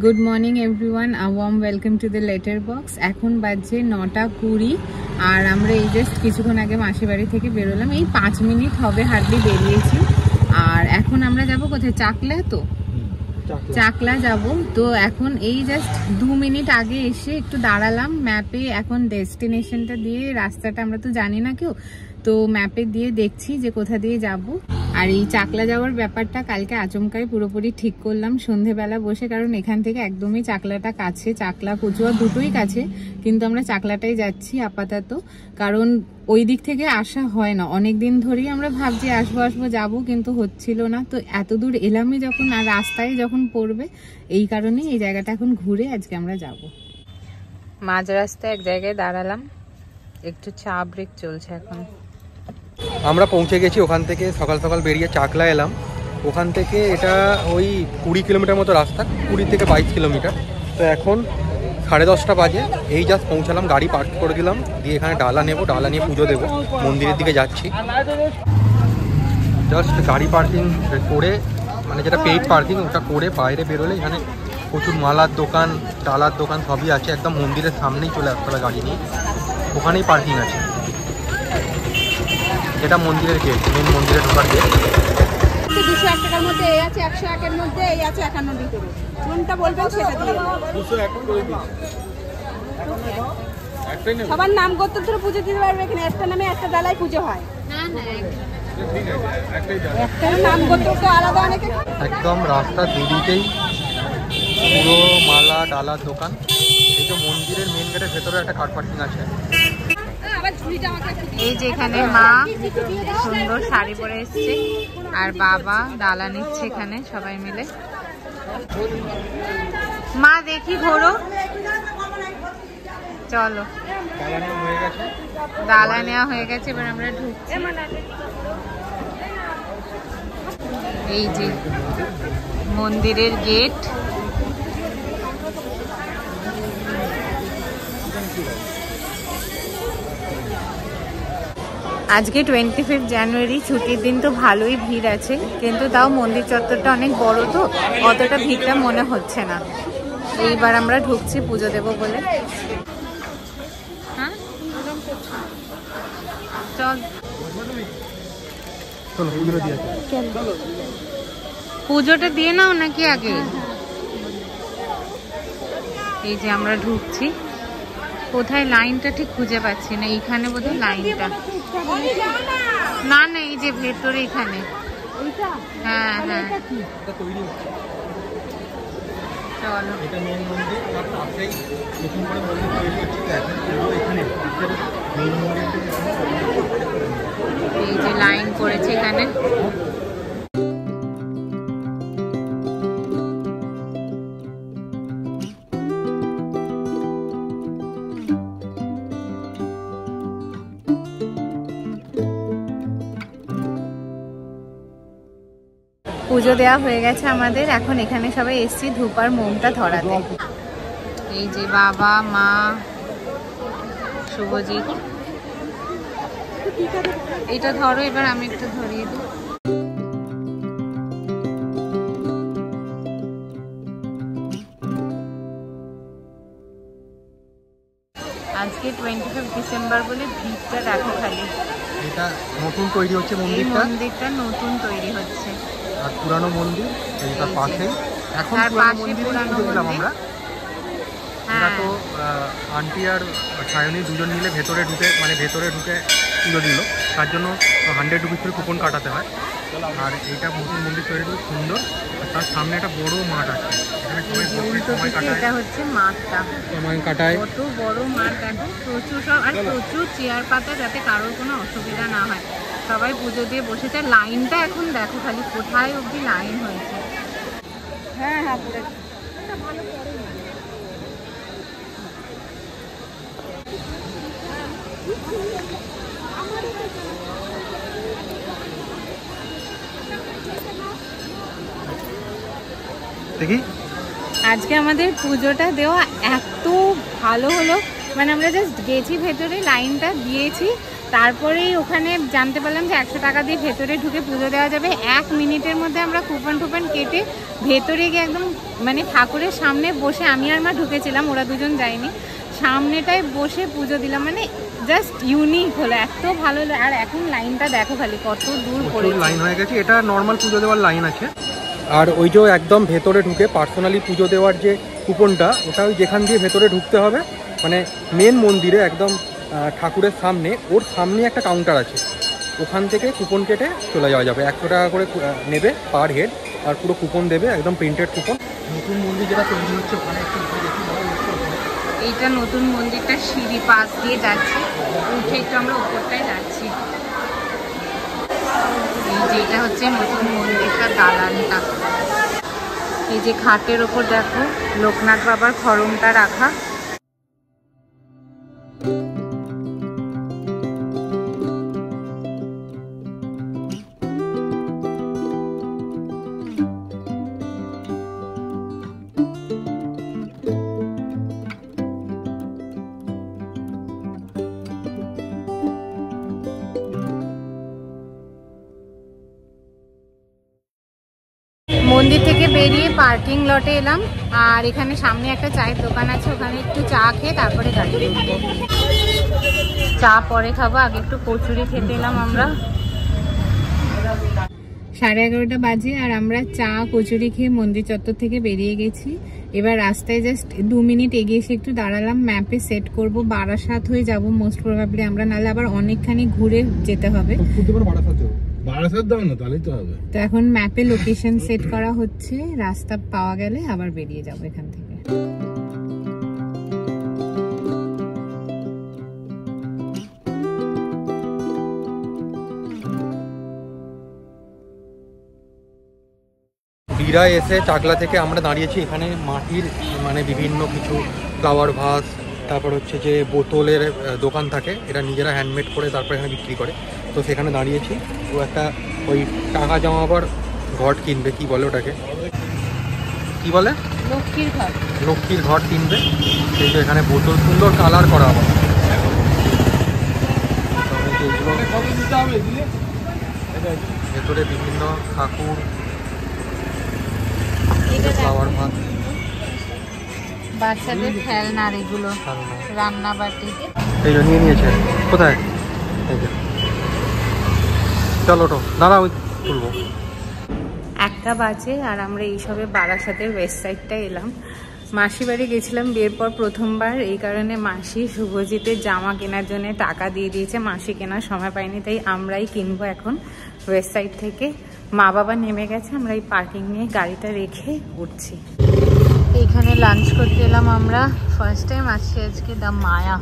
Good morning everyone, warm welcome to the letter box. এখন বাজে 9:20 আর আমরা এই জাস্ট কিছুক্ষণ আগে মাসির বাড়ি থেকে বেরোলাম। এই 5 মিনিট হবে হার্ডলি বেরিয়েছি। আর এখন আমরা যাব কোথায়? চাকলা। তো চাকলা যাব। তো এখন এই জাস্ট 2 মিনিট আগে এসে একটু দাঁড়ালাম ম্যাপে। এখন ডেস্টিনেশনটা দিয়ে, রাস্তাটা আমরা তো জানি না কেউ, তো ম্যাপে দিয়ে দেখছি যে কোথা দিয়ে যাব। আর এই চাকলা যাওয়ার ব্যাপারটা কালকে আচমকাই পুরোপুরি ঠিক করলাম সন্ধেবেলা বসে, কারণ এখান থেকে একদমই চাকলাটা কাছে, চাকলা কচুয়া দুটোই কাছে, কিন্তু আমরা চাকলাটাই যাচ্ছি আপাতত, কারণ ওই দিক থেকে আসা হয় না। অনেক দিন ধরেই আমরা ভাবছি আসবো যাবো, কিন্তু হচ্ছিল না। তো এত দূর এলামই যখন, আর রাস্তায় যখন পড়বে, এই কারণেই এই জায়গাটা এখন ঘুরে আজকে আমরা যাব। মাঝ রাস্তায় এক জায়গায় দাঁড়ালাম, একটু চা ব্রেক চলছে এখন। আমরা পৌঁছে গেছি। ওখান থেকে সকাল সকাল বেরিয়ে চাকলা এলাম। ওখান থেকে এটা ওই 20 কিলোমিটার মতো রাস্তা, 20 থেকে 22 কিলোমিটার। তো এখন 10:30 বাজে, এই জাস্ট পৌঁছালাম, গাড়ি পার্ক করে দিলাম, দিয়ে এখানে ডালা নেব, ডালা নিয়ে পুজো দেবো, মন্দিরের দিকে যাচ্ছি। জাস্ট গাড়ি পার্কিং করে, মানে যেটা পেইড পার্কিং, ওটা করে বাইরে বেরোলে এখানে প্রচুর মালার দোকান, ডালার দোকান সবই আছে। একদম মন্দিরের সামনেই চলে আসতে হবে গাড়ি নিয়ে, ওখানেই পার্কিং আছে। এটা মন্দিরের গেট, মেন মন্দিরের ঢোকার গেট। 201 টাকার মধ্যে এই আছে, 101 এর মধ্যে এই আছে, 51 ভিতরে কোনটা বলবেন সেটা দিয়ে 201 করে দিন। সবার নাম গোত্র ধরে পুজো দিতে পারবে। এখানে একটা নামে একটা ডালায় পুজো হয় না, না একটা নাম গোত্র তো আলাদা অনেকে। একদম রাস্তা দুদিকেই পুরো মালা ডালার দোকান। এই যে মন্দিরের মেন গেটের ভেতরে একটা কার পার্কিং আছে। এই যে এখানে মা সুন্দর শাড়ি পরে এসছে, আর বাবা ডালা নিচ্ছে এখানে সবাই মিলে। মা দেখি ঘোরো, চলো। ডালা নেওয়া হয়ে গেছে, এবার আমরা ঢুকছি। এই যে মন্দিরের গেট। আজকে 25 জানুয়ারি, ছুটির দিন, তো ভালোই ভিড় আছে, কিন্তু তাও মন্দির চত্বরটা অনেক বড়, তো অতটা ভিড়টা মনে হচ্ছে না। এইবার আমরা ঢুকছি পুজো দেব বলে। হ্যাঁ চল, পুজোটা দিয়ে নাও নাকি আগে। এই যে আমরা ঢুকছি, কোথায় লাইনটা ঠিক খুঁজে পাচ্ছি না। এইখানে বোধহয় লাইনটা, না না এই যে ভেতরে এখানে। হ্যাঁ হ্যাঁ চলো। এই যে লাইন পড়েছে এখানে। পুজো দেওয়া হয়ে গেছে আমাদের, এখন এখানে সবাই এসছি ধূপ আর মোমটা ধরাতে। এই যে বাবা মা শুভজিৎ, এটা ধরো, এবার আমি একটু ধরিয়ে দিই। আজকে 25 ডিসেম্বর বলে ভিড়টা দেখো খালি। এটা নতুন তৈরি হচ্ছে মন্দিরটা, মন্দিরটা নতুন তৈরি হচ্ছে। আর পুরানো মন্দির এইটার পাশেই। এখন পুরানো মন্দির ঢুকলাম আমরা। এরা তো আন্টি আর সায়নী দুজন মিলে ভেতরে ঢুকে পুজো দিল, তার জন্য 100 রুপিস করে কুপন কাটাতে হয়। আর এইটা নতুন মন্দির তৈরি খুব সুন্দর, আর তার সামনে একটা বড় মাঠ আছে, এখানে সময় কাটায়। এটা হচ্ছে মাঠটা, সময় কাটায়। কত বড় মাঠ দেখো, প্রচুর সব, আর প্রচুর চেয়ার পাতা, যাতে কারোর কোনো অসুবিধা না হয়। সবাই পুজো দিয়ে বসেছে। লাইনটা এখন দেখো খালি, কোথায় অবধি লাইন হয়েছে। হ্যাঁ হ্যাঁ দেখি আজকে আমাদের পুজোটা দেওয়া এত ভালো হলো, মানে আমরা জাস্ট গেছি ভেতরে, লাইনটা দিয়েছি, তারপরেই ওখানে জানতে পারলাম যে 100 টাকা দিয়ে ভেতরে ঢুকে পুজো দেওয়া যাবে। 1 মিনিটের মধ্যে আমরা কুপন টুপন কেটে ভেতরে গিয়ে একদম মানে ঠাকুরের সামনে বসে, আমি আর মা ঢুকেছিলাম, ওরা দুজন যায়নি, সামনেটায় বসে পুজো দিলাম। মানে জাস্ট ইউনিক হলো, এত ভালো। আর এখন লাইনটা দেখো খালি কত দূর পড়ে লাইন হয়ে গেছে। এটা নর্মাল পুজো দেওয়ার লাইন আছে। আর ওই যে একদম ভেতরে ঢুকে পার্সোনালি পুজো দেওয়ার যে কুপনটা, ওটা ওই যেখান দিয়ে ভেতরে ঢুকতে হবে, মানে মেন মন্দিরে একদম ঠাকুরের সামনে, ওর সামনে একটা কাউন্টার আছে, ওখান থেকে কুপন কেটে চলে যাওয়া যাবে। 100 টাকা করে নেবে পার হেড, আর পুরো কুপন দেবে, একদম প্রিন্টেড কুপন। নতুন মন্দির যেটা তৈরি হচ্ছে ওখানে একটু এইটা নতুন মন্দিরটা সিঁড়ি পাশ দিয়ে যাচ্ছে, উঠে একটু আমরা উপরটায় যাচ্ছি। এই যেটা হচ্ছে নতুন মন্দিরটা দালানটা, এই যে খাটের ওপর দেখো লোকনাথ বাবার খড়মটা রাখা। মন্দির থেকে বেরিয়ে পার্কিং লটে এলাম, আর এখানে সামনে একটা চায়ের দোকান আছে, ওখানে একটু চা খেয়ে তারপরে গাড়ি উঠবো। চা পরে খাবো, আগে একটু কচুরি খেতে এলাম আমরা। 11:30 বাজে আর আমরা চা কচুরি খেয়ে মন্দির চত্বর থেকে বেরিয়ে গেছি। এবার রাস্তায় জাস্ট 2 মিনিট এগিয়ে এসে একটু দাঁড়ালাম, ম্যাপে সেট করব, বারাসাত হয়ে যাব মোস্ট প্রবাবলি আমরা, নাহলে আবার অনেকখানি ঘুরে যেতে হবে। তো এখন ম্যাপে লোকেশন সেট করা হচ্ছে, রাস্তা পাওয়া গেলে আবার বেরিয়ে যাব এখান থেকে। দীঘা এসে চাকলা থেকে আমরা দাঁড়িয়েছি এখানে মাটির মানে বিভিন্ন কিছু ফ্লাওয়ার ভাস, তারপর হচ্ছে যে বোতলের দোকান থাকে, এটা নিজেরা হ্যান্ডমেড করে তারপর এখানে বিক্রি করে। তো সেখানে দাঁড়িয়েছি, ও একটা ওই টাকা জমাবার ঘট কিনবে, কি বলে ওটাকে, কি বলে, লক্ষ্মীর ঘট, লক্ষ্মীর ঘট কিনবে। সেই যে এখানে বোতল সুন্দর কালার করা আবার, ভেতরে বিভিন্ন ঠাকুর, ফ্লাওয়ার ভাস, বাচ্চাদের খেলনার এগুলো, রান্না বাটি। এই নিয়ে নিয়েছে কোথায়, চলো তো দাঁড়াও তুলবো। 1টা বাজে আর আমরা এইসবে বারাসাতের ওয়েস্ট সাইডটায় এলাম। মাসি বাড়ি গেছিলাম বিয়ের পর প্রথমবার, এই কারণে মাসি শুভজিতের জামা কেনার জন্য টাকা দিয়ে দিয়েছে, মাসি কেনার সময় পাইনি, তাই আমরাই কিনবো এখন ওয়েস্ট সাইড থেকে। মা বাবা নেমে গেছে, আমরা এই পার্কিং নিয়ে গাড়িটা রেখে উঠছি। এইখানে লাঞ্চ করতে এলাম আমরা, ফার্স্ট টাইম আসছি আজকে দ্য মায়া।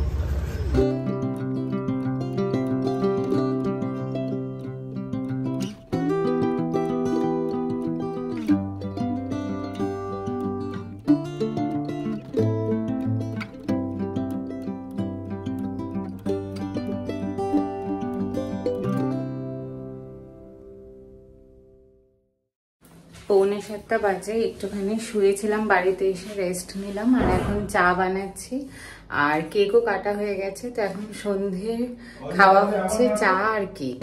পৌনে 7টা বাজে, একটুখানি শুয়েছিলাম, বাড়িতে এসে রেস্ট নিলাম, আর এখন চা বানাচ্ছি, আর কেকও কাটা হয়ে গেছে। তো এখন সন্ধে খাওয়া হচ্ছে চা আর কেক।